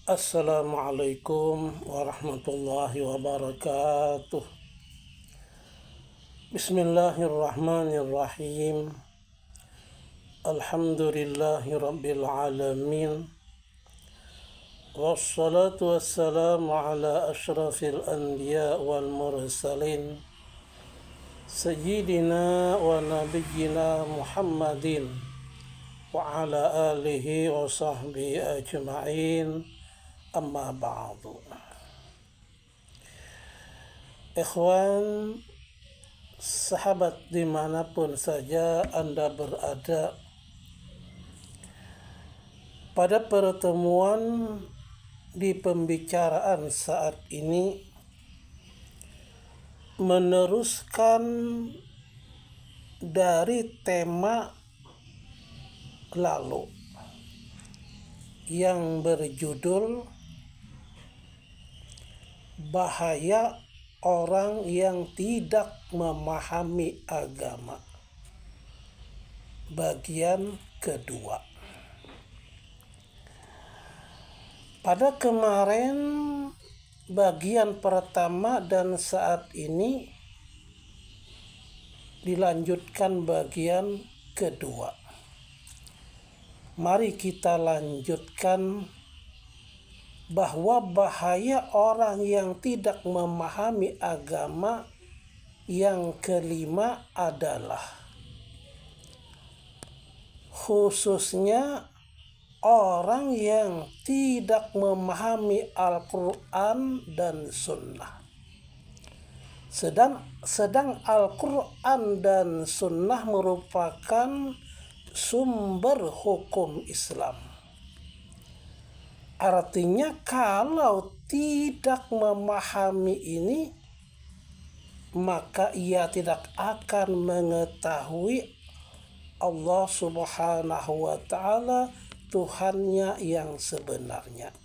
Assalamualaikum warahmatullahi wabarakatuh. Bismillahirrahmanirrahim. Alhamdulillahi rabbil alamin. Wassalatu wassalamu ala ashrafil anbiya wal mursalin. Sayyidina wa nabiyyina Muhammadin wa ala alihi wa sahbihi ajma'in. Amma ba'du. Ikhwan, sahabat dimanapun saja Anda berada, pada pertemuan di pembicaraan saat ini meneruskan dari tema lalu yang berjudul bahaya orang yang tidak memahami agama, bagian kedua. Pada kemarin bagian pertama dan saat ini dilanjutkan bagian kedua. Mari kita lanjutkan bahwa bahaya orang yang tidak memahami agama yang kelima adalah khususnya orang yang tidak memahami Al-Quran dan Sunnah. Sedang Al-Quran dan Sunnah merupakan sumber hukum Islam. Artinya kalau tidak memahami ini, maka ia tidak akan mengetahui Allah Subhanahu wa ta'ala Tuhannya yang sebenarnya.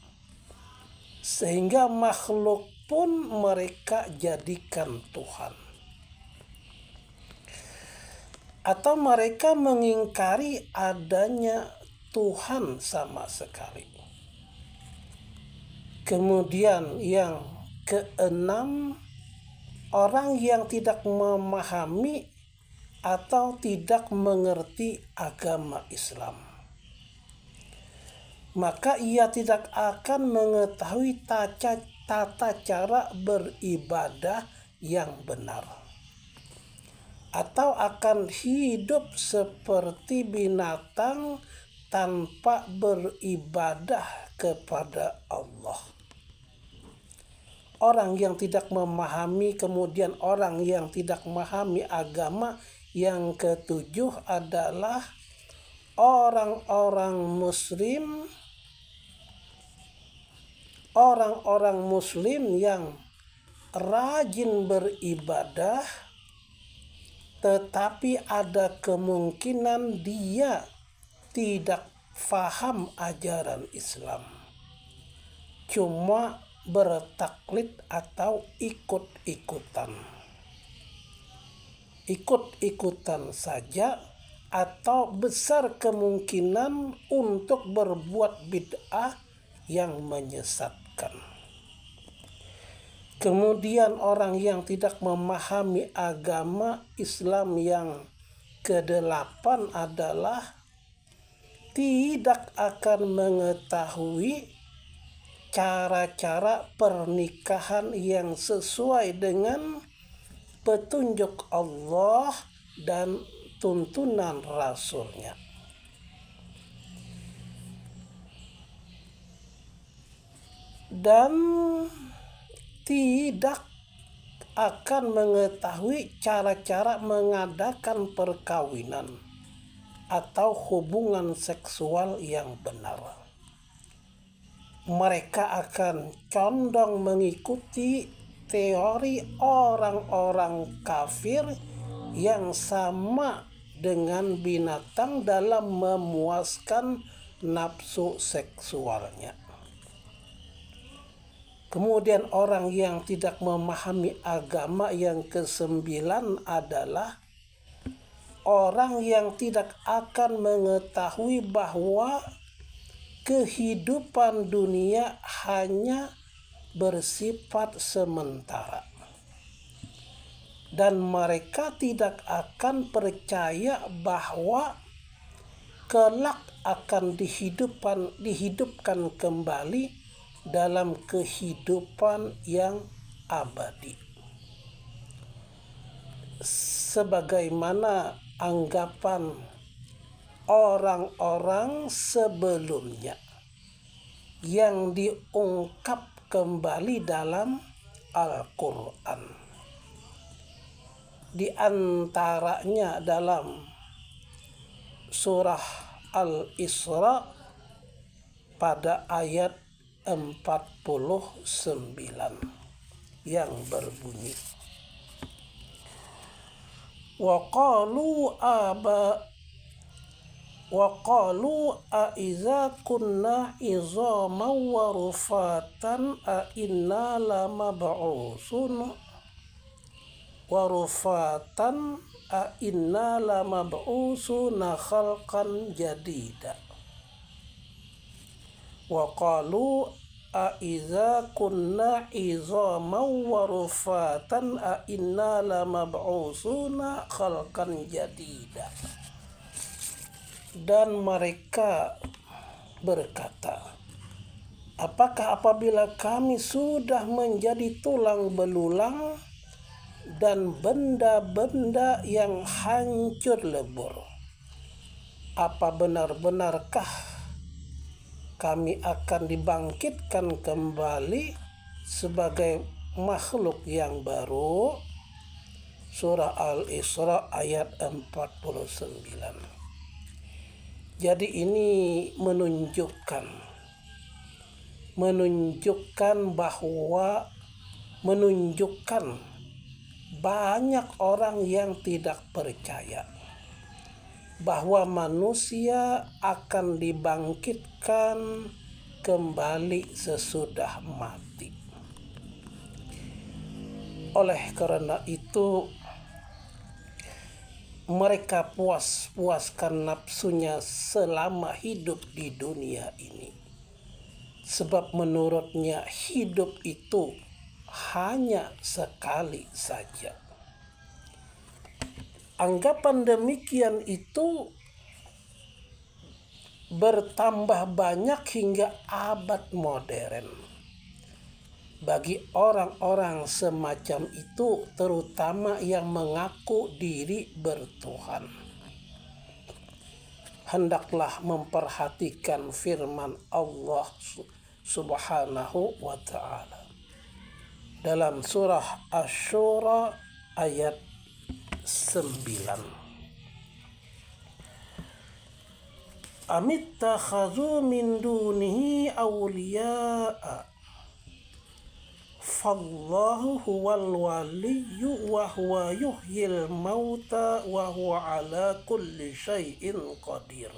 Sehingga makhluk pun mereka jadikan Tuhan. Atau mereka mengingkari adanya Tuhan sama sekali. Kemudian yang keenam, orang yang tidak memahami atau tidak mengerti agama Islam, maka ia tidak akan mengetahui tata cara beribadah yang benar, atau akan hidup seperti binatang tanpa beribadah kepada Allah. Orang yang tidak memahami, kemudian orang yang tidak memahami agama yang ketujuh adalah orang-orang muslim yang rajin beribadah, tetapi ada kemungkinan dia tidak faham ajaran Islam, cuma bertaklid atau ikut-ikutan saja, atau besar kemungkinan untuk berbuat bid'ah yang menyesatkan. Kemudian orang yang tidak memahami agama Islam yang kedelapan adalah tidak akan mengetahui cara-cara pernikahan yang sesuai dengan petunjuk Allah dan tuntunan Rasul-Nya. Dan tidak akan mengetahui cara-cara mengadakan perkawinan atau hubungan seksual yang benar. Mereka akan condong mengikuti teori orang-orang kafir yang sama dengan binatang dalam memuaskan nafsu seksualnya. Kemudian orang yang tidak memahami agama yang kesembilan adalah orang yang tidak akan mengetahui bahwa kehidupan dunia hanya bersifat sementara. Dan mereka tidak akan percaya bahwa kelak akan dihidupkan kembali dalam kehidupan yang abadi. Sebagaimana anggapan orang-orang sebelumnya yang diungkap kembali dalam Al-Quran. Di antaranya dalam surah Al-Isra pada ayat 49 yang berbunyi, wa qalu aiza kunna izaman wa rufatan a inna lamab'usun khalqan jadida. Wa qalu aiza kunna izaman wa rufatan a inna lamab'usuna khalqan jadida. Dan mereka berkata, apakah apabila kami sudah menjadi tulang belulang dan benda-benda yang hancur lebur, apa benar-benarkah kami akan dibangkitkan kembali sebagai makhluk yang baru? Surah Al-Isra ayat 49. Jadi ini menunjukkan banyak orang yang tidak percaya bahwa manusia akan dibangkitkan kembali sesudah mati. Oleh karena itu, mereka puas-puaskan nafsunya selama hidup di dunia ini. Sebab menurutnya hidup itu hanya sekali saja. Anggapan demikian itu bertambah banyak hingga abad modern. Bagi orang-orang semacam itu, terutama yang mengaku diri bertuhan, hendaklah memperhatikan firman Allah Subhanahu wa ta'ala dalam surah Asy-Syura ayat 9. Amittakhadhu min dunihi awliya'a fallahu huwal waliyyu wa huwa yuhyil mauta wa huwa ala kulli syai'in qadir.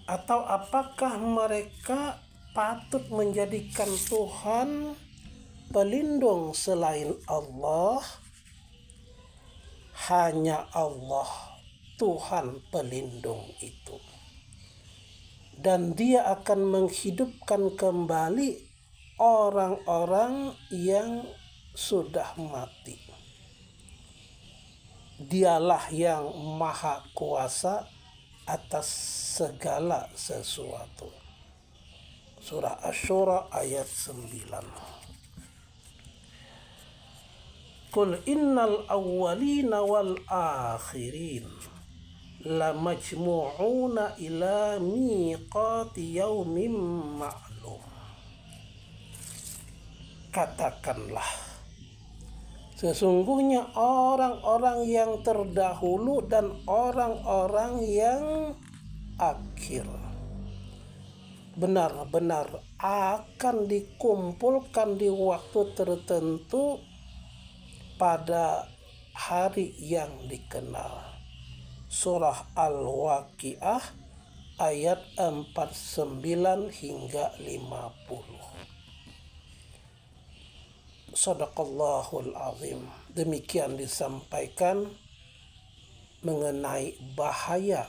Atau apakah mereka patut menjadikan Tuhan pelindung selain Allah? Hanya Allah Tuhan pelindung itu, dan Dia akan menghidupkan kembali orang-orang yang sudah mati. Dialah yang maha kuasa atas segala sesuatu. Surah Asy-Syura ayat 9. Qul innal awwalina wal akhirin lamajmu'una ila miqati yaumin ma'lum. Katakanlah, sesungguhnya orang-orang yang terdahulu dan orang-orang yang akhir benar-benar akan dikumpulkan di waktu tertentu pada hari yang dikenal. Surah Al-Waqiah ayat 49 hingga 50. Shadaqallahul azim. Demikian disampaikan mengenai bahaya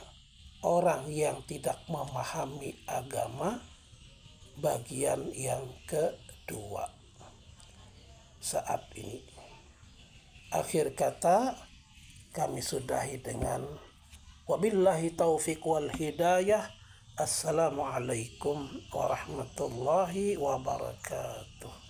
orang yang tidak memahami agama, bagian yang kedua. Saat ini akhir kata kami sudahi dengan wabillahi taufiq wal hidayah. Assalamualaikum warahmatullahi wabarakatuh.